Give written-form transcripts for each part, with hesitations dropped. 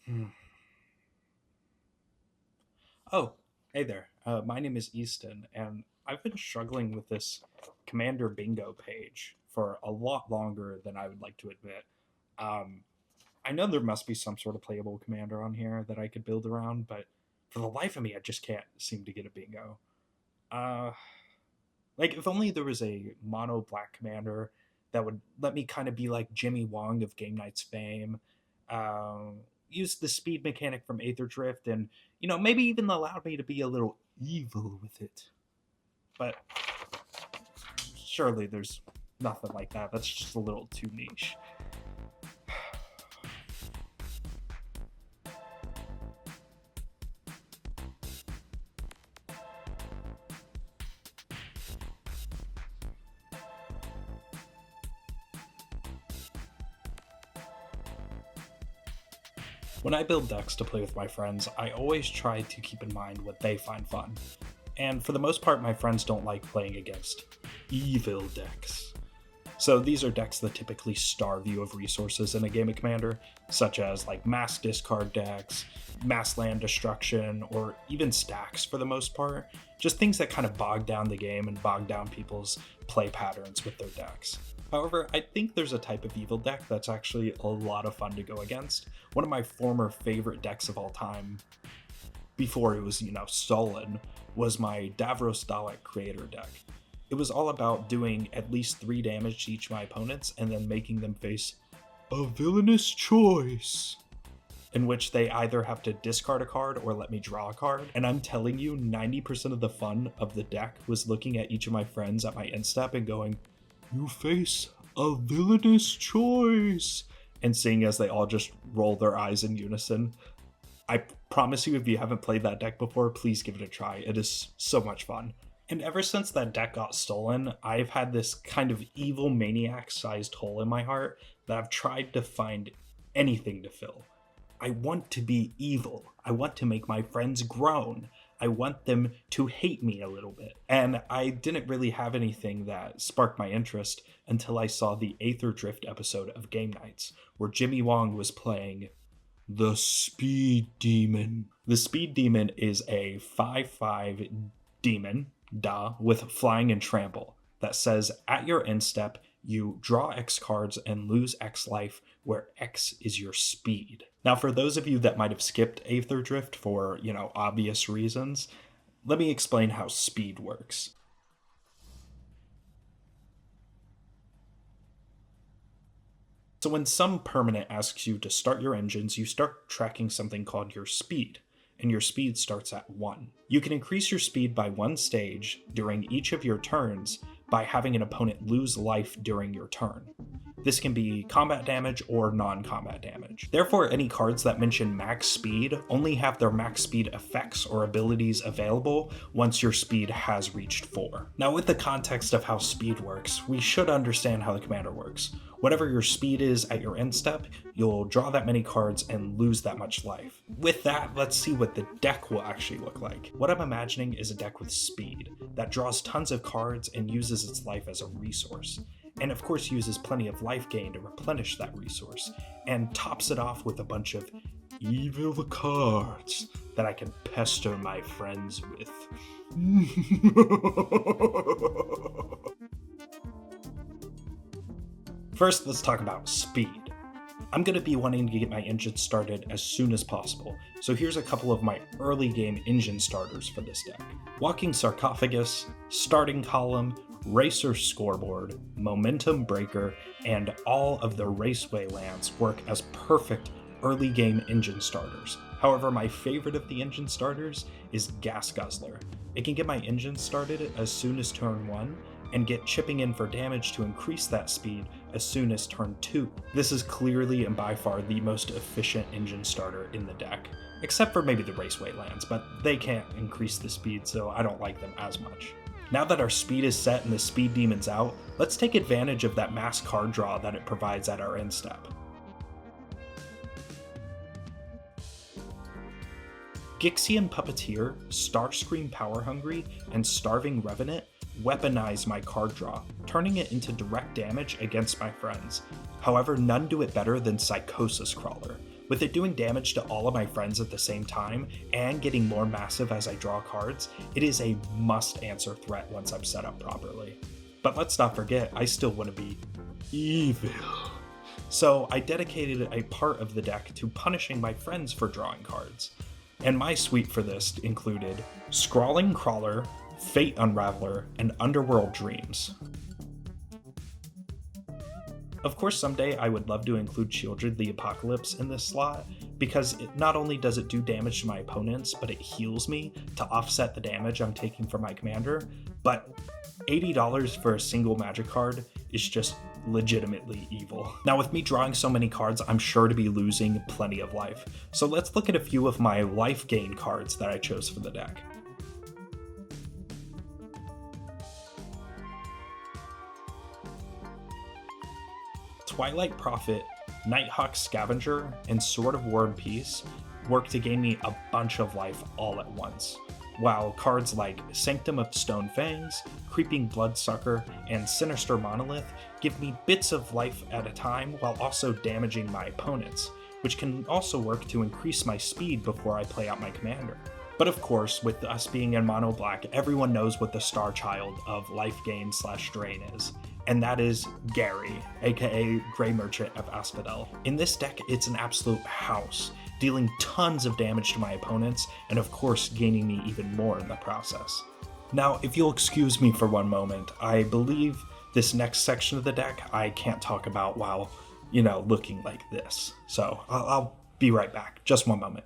Hmm. Oh, hey there. My name is Easton, and I've been struggling with this Commander Bingo page for a lot longer than I would like to admit. Um, I know there must be some sort of playable commander on here that I could build around, but for the life of me, I just can't seem to get a bingo. Uh, like, if only there was a mono black commander that would let me kind of be like Jimmy Wong of Game Night's fame, use the speed mechanic from Aether Drift, and, maybe even allowed me to be a little evil with it. But surely there's nothing like that. That's just a little too niche. When I build decks to play with my friends, I always try to keep in mind what they find fun. And for the most part, my friends don't like playing against evil decks. So these are decks that typically starve you of resources in a game of Commander, such as like mass discard decks, mass land destruction, or even stacks for the most part. Just things that kind of bog down the game and bog down people's play patterns with their decks. However, I think there's a type of evil deck that's actually a lot of fun to go against. One of my former favorite decks of all time, before it was, stolen, was my Davros Dalek Creator deck. It was all about doing at least 3 damage to each of my opponents and then making them face a villainous choice, in which they either have to discard a card or let me draw a card. And I'm telling you, 90% of the fun of the deck was looking at each of my friends at my end step and going, "You face a villainous choice," and seeing as they all just roll their eyes in unison. I promise you, if you haven't played that deck before, please give it a try. It is so much fun. And ever since that deck got stolen, I've had this kind of evil maniac sized hole in my heart that I've tried to find anything to fill. I want to be evil. I want to make my friends groan. I want them to hate me a little bit. And I didn't really have anything that sparked my interest until I saw the Aether Drift episode of Game Nights, where Jimmy Wong was playing the Speed Demon. The Speed Demon is a 5/5 demon, with flying and trample, that says at your end step, you draw X cards and lose X life, where X is your speed. Now, for those of you that might have skipped Aether Drift for, obvious reasons, let me explain how speed works. So when some permanent asks you to start your engines, you start tracking something called your speed, and your speed starts at 1. You can increase your speed by 1 stage during each of your turns by having an opponent lose life during your turn. This can be combat damage or non-combat damage. Therefore, any cards that mention max speed only have their max speed effects or abilities available once your speed has reached 4. Now, with the context of how speed works, we should understand how the commander works. Whatever your speed is at your end step, you'll draw that many cards and lose that much life. With that, let's see what the deck will actually look like. What I'm imagining is a deck with speed that draws tons of cards and uses its life as a resource, and of course uses plenty of life gain to replenish that resource, and tops it off with a bunch of evil cards that I can pester my friends with. First, let's talk about speed. I'm going to be wanting to get my engine started as soon as possible, so here's a couple of my early game engine starters for this deck. Walking Sarcophagus, Starting Column, Racer Scoreboard, Momentum Breaker, and all of the Raceway lands work as perfect early game engine starters. However, my favorite of the engine starters is Gas Guzzler. It can get my engine started as soon as turn 1, and get chipping in for damage to increase that speed as soon as turn 2. This is clearly and by far the most efficient engine starter in the deck, except for maybe the Raceway lands, but they can't increase the speed, so I don't like them as much. Now that our speed is set and the Speed Demon's out, let's take advantage of that mass card draw that it provides at our end step. Gixian Puppeteer, Starscream Power Hungry, and Starving Revenant weaponize my card draw, turning it into direct damage against my friends. However, none do it better than Psychosis Crawler, With it doing damage to all of my friends at the same time, and getting more massive as I draw cards, it is a must-answer threat once I'm set up properly. But let's not forget, I still want to be evil. So I dedicated a part of the deck to punishing my friends for drawing cards. And my suite for this included Scrawling Crawler, Fate Unraveler, and Underworld Dreams. Of course, someday I would love to include Children the Apocalypse in this slot, because not only does it do damage to my opponents, but it heals me to offset the damage I'm taking from my commander, but $80 for a single magic card is just legitimately evil. Now, with me drawing so many cards, I'm sure to be losing plenty of life. So let's look at a few of my life gain cards that I chose for the deck. Twilight Prophet, Nighthawk Scavenger, and Sword of War and Peace work to gain me a bunch of life all at once, while cards like Sanctum of Stone Fangs, Creeping Bloodsucker, and Sinister Monolith give me bits of life at a time while also damaging my opponents, which can also work to increase my speed before I play out my commander. But of course, with us being in mono black, everyone knows what the star child of life gain / drain is, and that is Gary, aka Grey Merchant of Asphodel. In this deck, it's an absolute house, dealing tons of damage to my opponents, and of course gaining me even more in the process. Now, if you'll excuse me for one moment, I believe this next section of the deck I can't talk about while, looking like this. So I'll be right back, just one moment.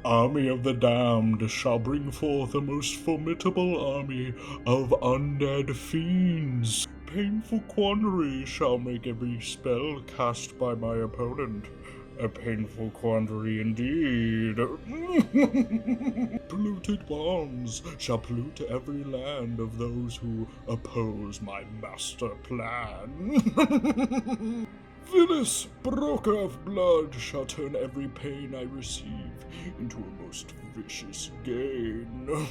Army of the Damned shall bring forth a most formidable army of undead fiends. Painful quandary shall make every spell cast by my opponent. A painful quandary indeed. Polluted bombs shall pollute every land of those who oppose my master plan. Villainous broker of blood shall turn every pain I receive into a most vicious gain.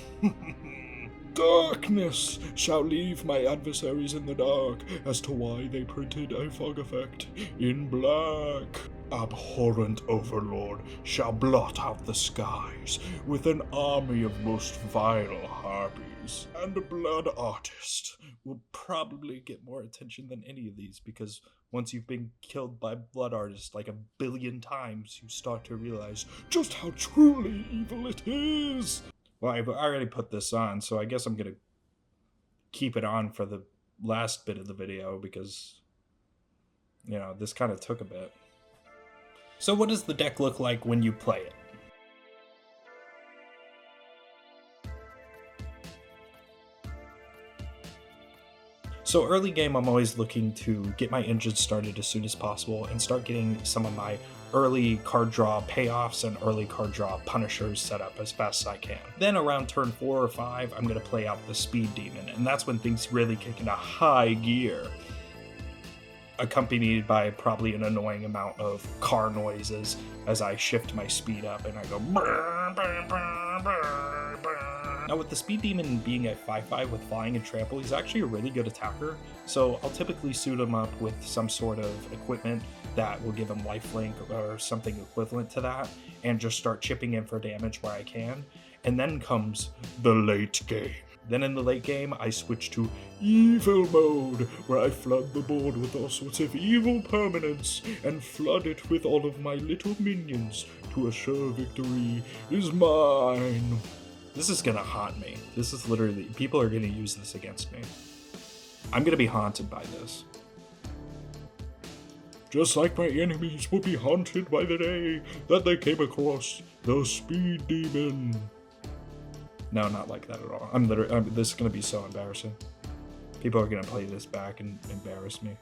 Darkness shall leave my adversaries in the dark as to why they printed a fog effect in black. Abhorrent overlord shall blot out the skies with an army of most vile harpies. And a blood artist will probably get more attention than any of these, because once you've been killed by blood artists like 1 billion times, you start to realize just how truly evil it is. Well, I've already put this on, so I guess I'm gonna keep it on for the last bit of the video, because, this kind of took a bit. So what does the deck look like when you play it? So early game, I'm always looking to get my engine started as soon as possible and start getting some of my early card draw payoffs and early card draw punishers set up as fast as I can. Then around turn 4 or 5, I'm going to play out the Speed Demon, and that's when things really kick into high gear, accompanied by probably an annoying amount of car noises as I shift my speed up and I go brr, brr, brr, brr, brr. Now, with the Speed Demon being at 5/5 with flying and trample, he's actually a really good attacker, so I'll typically suit him up with some sort of equipment that will give him lifelink or something equivalent to that, and just start chipping in for damage where I can. And then comes the late game. Then in the late game, I switch to evil mode, where I flood the board with all sorts of evil permanents and flood it with all of my little minions to assure victory is mine. This is gonna haunt me. This is literally, people are gonna use this against me. I'm gonna be haunted by this. Just like my enemies will be haunted by the day that they came across the Speed Demon. No, not like that at all. This is gonna be so embarrassing. People are gonna play this back and embarrass me.